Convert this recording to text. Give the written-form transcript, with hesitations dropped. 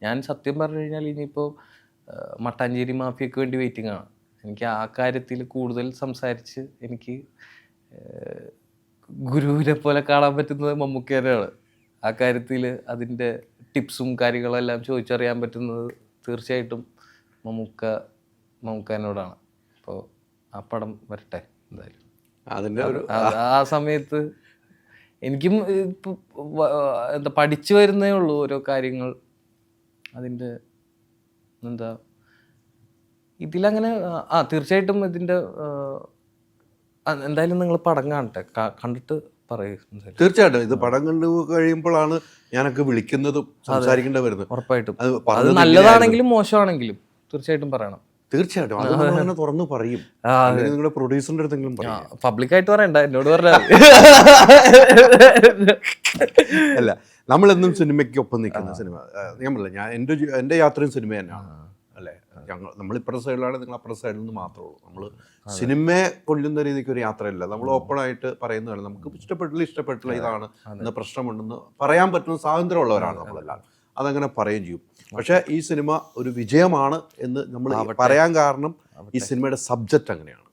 ഞാൻ സത്യം പറഞ്ഞു കഴിഞ്ഞാൽ ഇനിയിപ്പോൾ മട്ടാഞ്ചേരി മാഫിയക്ക് വേണ്ടി വെയിറ്റിംഗ് ആണ്. എനിക്ക് ആ കാര്യത്തിൽ കൂടുതൽ സംസാരിച്ച് എനിക്ക് ഗുരുവിനെ പോലെ കാണാൻ പറ്റുന്നത് മമ്മൂക്കേനെയാണ്. ആ കാര്യത്തിൽ അതിൻ്റെ ടിപ്സും കാര്യങ്ങളെല്ലാം ചോദിച്ചറിയാൻ പറ്റുന്നത് തീർച്ചയായിട്ടും മമ്മൂക്കാനോടാണ്. അപ്പോൾ ആ പടം വരട്ടെ എന്തായാലും. അതിൻ്റെ ഒരു ആ സമയത്ത് എനിക്കും എന്താ പഠിച്ചു വരുന്നേ ഉള്ളൂ ഓരോ കാര്യങ്ങൾ. അതിൻ്റെ എന്താ ഇതിലങ്ങനെ തീർച്ചയായിട്ടും ഇതിൻ്റെ എന്തായാലും നിങ്ങൾ പടം കാണട്ടെ, കണ്ടിട്ട് പറയൂ. തീർച്ചയായിട്ടും ഇത് പടം കണ്ടു കഴിയുമ്പോഴാണ് ഞാനൊക്കെ വിളിക്കുന്നതും സംസാരിക്കേണ്ടി വരുന്നത്. ഉറപ്പായിട്ടും അത് നല്ലതാണെങ്കിലും മോശമാണെങ്കിലും തീർച്ചയായിട്ടും പറയണം. തീർച്ചയായിട്ടും അത് അങ്ങനെ തുറന്നു പറയും. നിങ്ങളുടെ പ്രൊഡ്യൂസറിന്റെ അടുത്തെങ്കിലും പറയും. പബ്ലിക്കായിട്ട് പറയണ്ട, എന്നോട് പറഞ്ഞാൽ അല്ല, നമ്മളെന്നും സിനിമയ്ക്കൊപ്പം നിൽക്കുന്ന സിനിമ ഞാൻ പറഞ്ഞില്ല, ഞാൻ എൻ്റെ യാത്രയും സിനിമ തന്നെയാണ് അല്ലേ. നമ്മൾ ഇപ്പുറത്തെ സൈഡിലാണ്, നിങ്ങൾ അപ്പുറത്തെ സൈഡിൽ നിന്ന് മാത്രമേ ഉള്ളൂ. നമ്മൾ സിനിമയെ കൊല്ലുന്ന രീതിക്ക് ഒരു യാത്രയല്ല. നമ്മൾ ഓപ്പണായിട്ട് പറയുന്നതാണ്, നമുക്ക് ഇഷ്ടപ്പെട്ടില്ല ഇതാണ് എന്ന പ്രശ്നമുണ്ടെന്ന് പറയാൻ പറ്റുന്ന സ്വാതന്ത്ര്യമുള്ളവരാണ് നമ്മളെല്ലാം. അതങ്ങനെ പറയുകയും ചെയ്യും. പക്ഷേ ഈ സിനിമ ഒരു വിജയമാണ് എന്ന് നമ്മൾ പറയാൻ കാരണം ഈ സിനിമയുടെ സബ്ജക്റ്റ് അങ്ങനെയാണ്.